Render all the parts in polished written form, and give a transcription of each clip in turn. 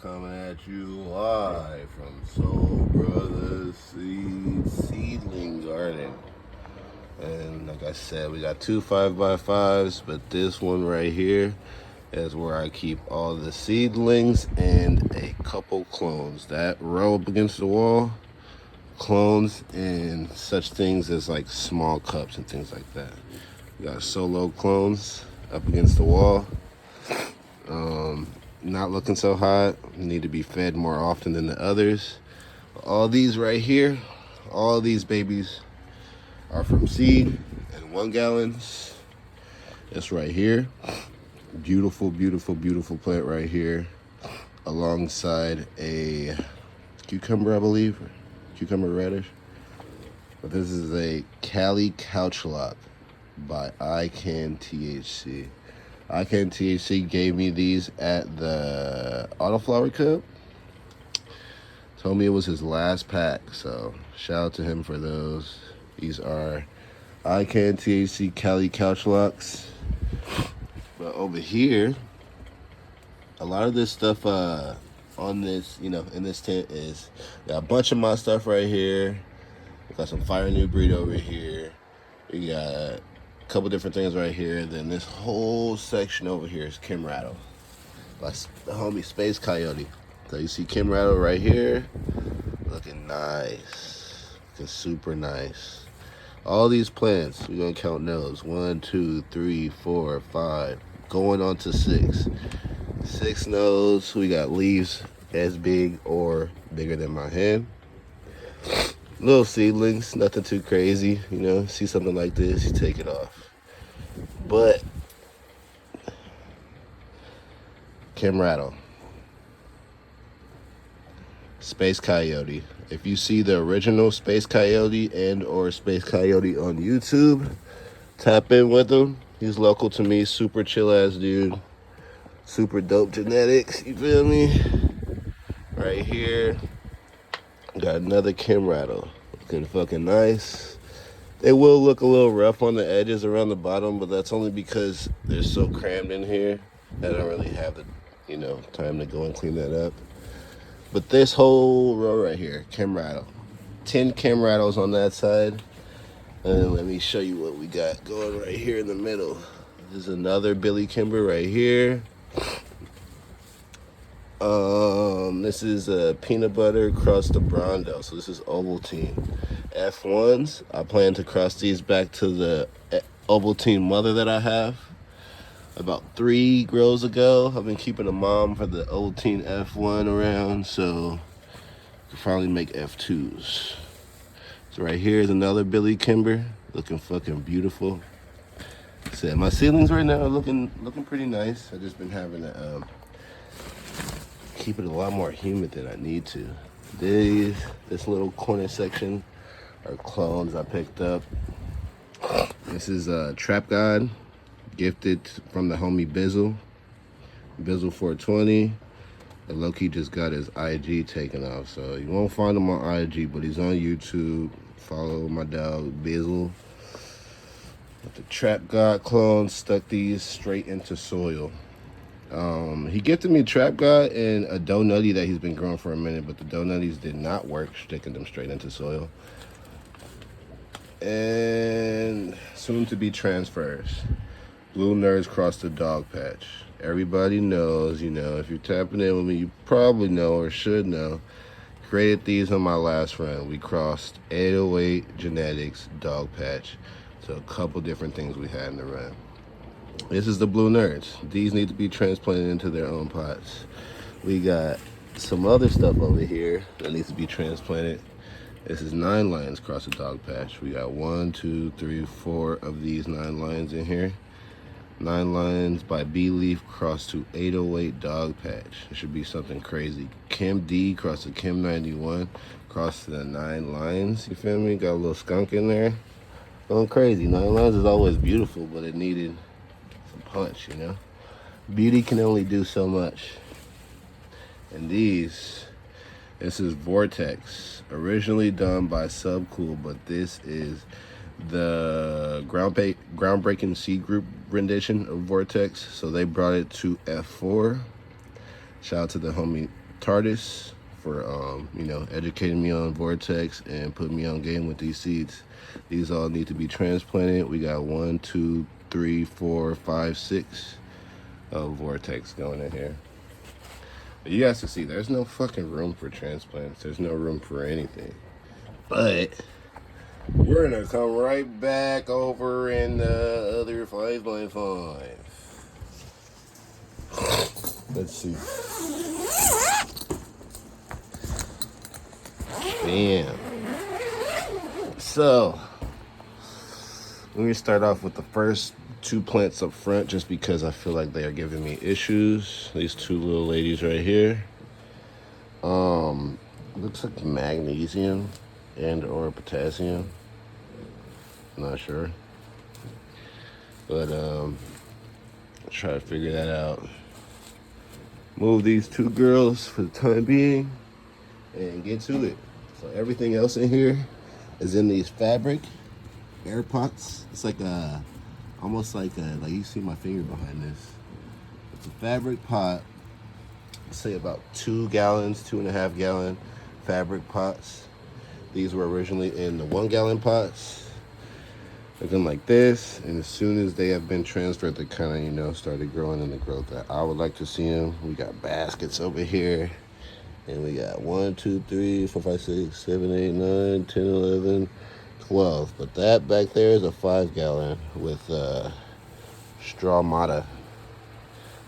coming at you live from Soul Brothers Seedling Garden. And like I said, we got two 5x5s, but this one right here is where I keep all the seedlings and a couple clones that row up against the wall. Clones and such things as like small cups and things like that. We got solo clones up against the wall. Not looking so hot. Need to be fed more often than the others. All these right here, all these babies are from seed and 1 gallons. This right here, beautiful, beautiful, beautiful plant right here, alongside a cucumber, I believe, cucumber radish. But this is a Cali Couch Lock by ICANN THC. ICANN THC gave me these at the Autoflower Cup. Told me it was his last pack, so shout out to him for those. These are ICANN THC Cali Couch Locks. But over here, a lot of this stuff on this, in this tent is, got a bunch of my stuff right here. We got some Fire New Breed over here. We got a couple different things right here. Then this whole section over here is Kim Rattle, by the homie Space Coyote. So you see Kim Rattle right here, looking nice, looking super nice. All these plants, we're gonna count those. 1, 2, 3, 4, 5, going on to 6. 6 nodes. We got leaves as big or bigger than my hand. Little seedlings, nothing too crazy. See something like this, you take it off. But Kim Rattle, Space Coyote. If you see the original Space Coyote and or Space Coyote on YouTube, tap in with him. He's local to me, super chill ass dude, super dope genetics, you feel me? Right here, got another Kim Rattle, looking fucking nice. They will look a little rough on the edges around the bottom, but that's only because they're so crammed in here. I don't really have the, time to go and clean that up. But this whole row right here, Kim Rattle. 10 Kim Rattles on that side. And let me show you what we got going right here in the middle. This is another Billy Kimber right here. This is a peanut butter cross the Brondo. So this is Ovaltine F1s. I plan to cross these back to the Ovaltine mother that I have. About 3 grows ago, I've been keeping a mom for the Ovaltine F1 around, so I can finally make F2s. So right here is another Billy Kimber, looking fucking beautiful. So my ceilings right now are looking pretty nice. I just been having to keep it a lot more humid than I need to. This little corner section are clones I picked up. This is Trap God, gifted from the homie Bizzle 420. And Loki just got his IG taken off, so you won't find him on IG, but he's on YouTube. Follow my dog Bizzle. With the Trap God clone, stuck these straight into soil. He gifted me Trap God and a Donutty that he's been growing for a minute, but the Donutties did not work sticking them straight into soil. And soon to be transfers. Blue Nerds crossed the dog patch. Everybody knows, if you're tapping in with me, you probably know or should know. Created these on my last run. We crossed 808 genetics dog patch. So a couple different things we had in the run. This is the Blue Nerds. These need to be transplanted into their own pots. We got some other stuff over here that needs to be transplanted. This is 9 lions cross the dog patch. We got 1, 2, 3, 4 of these 9 lions in here. 9 lions by B-Leaf crossed to 808 dog patch. It should be something crazy. Kim D crossed to Kim 91, crossed to the 9 lions. You feel me? Got a little skunk in there. Going crazy. 9 lions is always beautiful, but it needed some punch, Beauty can only do so much. And this is Vortex, originally done by Subcool, but this is the groundbreaking seed group rendition of Vortex. So they brought it to F4. Shout out to the homie Tardis for you know, educating me on Vortex and putting me on game with these seeds. These all need to be transplanted. We got 1, 2, 3, 4, 5, 6 of Vortex going in here. But you guys can see there's no fucking room for transplants. There's no room for anything. But we're gonna come right back over in the other 5x5. Let's see. Damn. So, let me start off with the first 2 plants up front just because I feel like they are giving me issues. These 2 little ladies right here. Looks like magnesium and or potassium. Not sure. But try to figure that out. Move these 2 girls for the time being and get to it. So everything else in here is in these fabric air pots. It's like a, almost like you see my finger behind this. It's a fabric pot. Let's say about 2 gallons, 2.5 gallon fabric pots. These were originally in the 1 gallon pots. Looking like this, and as soon as they have been transferred, they kind of, you know, started growing in the growth that I would like to see them. We got baskets over here, and we got 1, 2, 3, 4, 5, 6, 7, 8, 9, 10, 11, 12. But that back there is a 5 gallon with straw mata.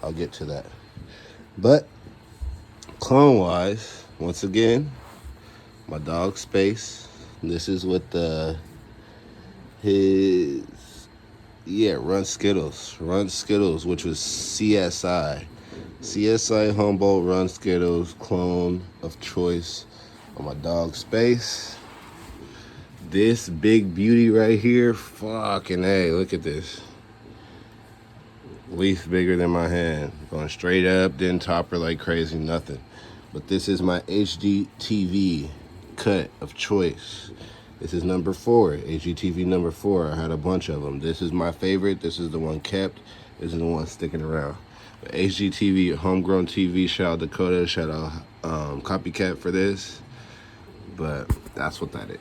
I'll get to that. But clone wise, once again, my dog Space. This is with his Run Skittles, which was CSI Humboldt Run Skittles clone of choice on my dog Space. This big beauty right here, fucking hey, look at this. Leaf bigger than my hand, going straight up, didn't top her like crazy, nothing. But this is my HGTV cut of choice. This is number 4, HGTV number 4. I had a bunch of them. This is my favorite. This is the one kept. This is the one sticking around. But HGTV, homegrown TV. Shout out Dakota. Shout out Copycat for this. But that's what that is.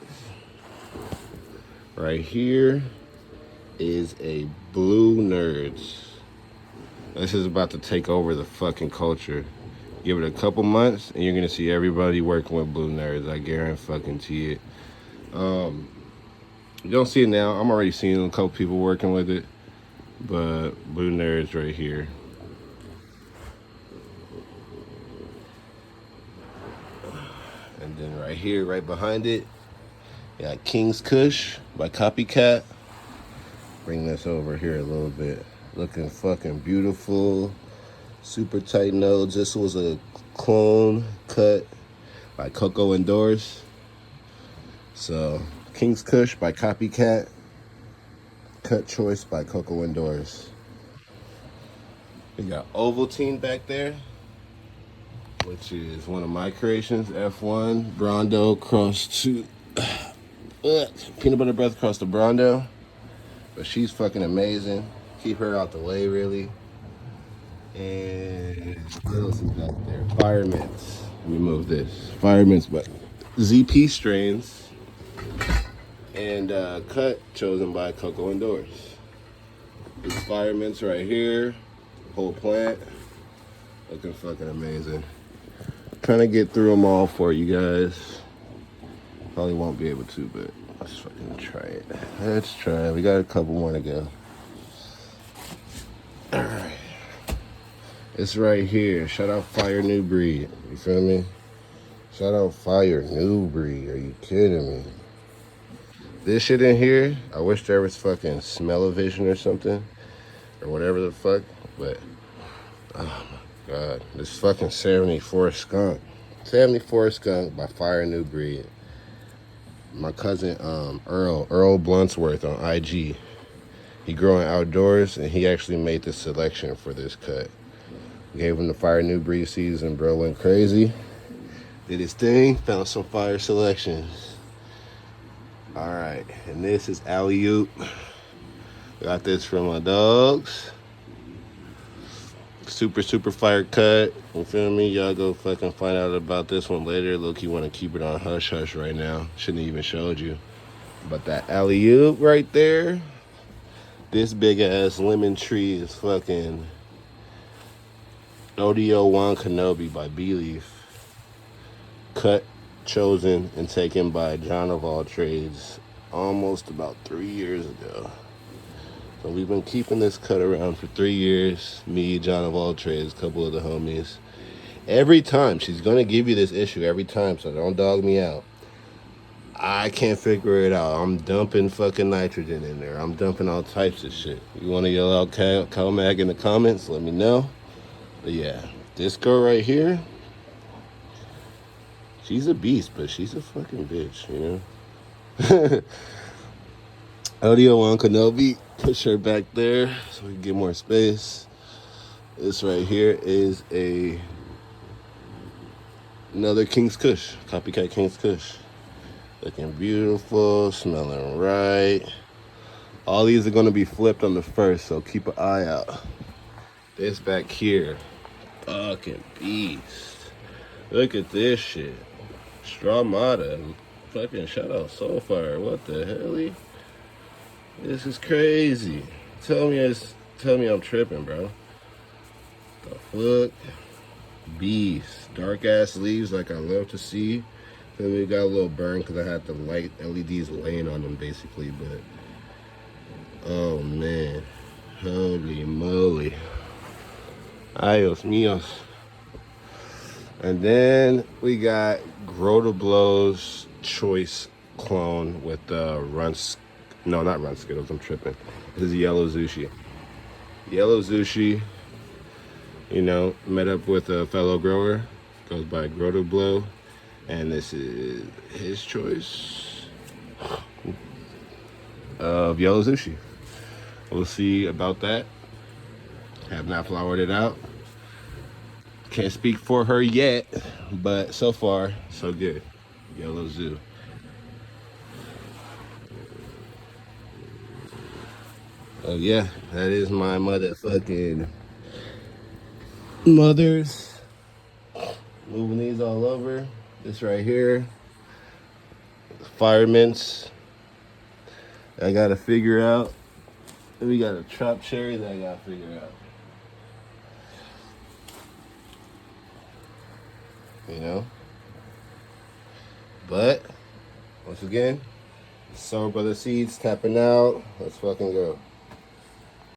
Right here is a Blue Nerds. This is about to take over the fucking culture. Give it a couple months, and you're gonna see everybody working with Blue Nerds. I guarantee it. You don't see it now. I'm already seeing a couple people working with it, but Blue Nerds right here. And then right here, right behind it, you got King's Kush by Copycat. Bring this over here a little bit. Looking fucking beautiful. Super tight nodes. This was a clone cut by Coco and Doris. So, King's Kush by Copycat. Cut choice by Coco and Doris. We got Ovaltine back there, which is one of my creations. F1, Brondo, cross to peanut butter breath across the Brondo. But she's fucking amazing. Keep her out the way, really. And what else is back there? Fire Mints. Let me move this. Fire Mints, but ZP strains. And cut chosen by Coco and Doris. These Fire Mints right here. Whole plant. Looking fucking amazing. Trying to get through them all for you guys. Probably won't be able to, but let's fucking try it. Let's try it. We got a couple more to go. Alright. It's right here. Shout out Fire New Breed. You feel me? Shout out Fire New Breed. Are you kidding me? This shit in here, I wish there was fucking smell-o-vision or something. Or whatever the fuck. But, oh my god. This fucking 74 skunk. 74 skunk by Fire New Breed. My cousin Earl Bluntsworth on IG. He growing outdoors, and he actually made the selection for this cut. Gave him the Fire New Breed season, bro went crazy. Did his thing, found some fire selections. All right, and this is Alley Oop. Got this from my dogs. Super fire cut. You feel me? Y'all go fucking find out about this one later. Look, you want to keep it on hush hush right now. Shouldn't even showed you. But that alley-oop right there, this big ass lemon tree is fucking ODO Juan Kenobi by B-Leaf. Cut, chosen, and taken by John of all trades almost about 3 years ago. So we've been keeping this cut around for 3 years. Me, John of all trades, a couple of the homies. Every time, she's gonna give you this issue every time, so don't dog me out. I can't figure it out. I'm dumping fucking nitrogen in there. I'm dumping all types of shit. You wanna yell out CalMag in the comments? Let me know. But yeah, this girl right here, she's a beast, but she's a fucking bitch, you know? Audio on Kenobi, push her back there so we can get more space. This right here is another King's Kush, copycat King's Kush. Looking beautiful, smelling right. All these are gonna be flipped on the first, so keep an eye out. This back here, fucking beast. Look at this shit. Strawmata, fucking shout out Soulfire. What the hell? This is crazy. Tell me I'm tripping, bro. The fuck? Beast. Dark ass leaves like I love to see. Then we got a little burn because I had the light LEDs laying on them basically, but oh man. Holy moly. Ayos míos. And then we got Grow to Blow's Choice clone with the no, not Run Skittles, I'm tripping. This is Yellow Zushi. Yellow Zushi, you know, met up with a fellow grower, goes by Grow to Blow, and this is his choice of Yellow Zushi. We'll see about that. Have not flowered it out. Can't speak for her yet, but so far, so good. Yellow Zoo. Oh yeah, that is my motherfucking mothers. Moving these all over. This right here, Firemints. I gotta figure out. We got a Trap Cherry that I gotta figure out. You know? But, once again, Sour Brother Seeds tapping out. Let's fucking go.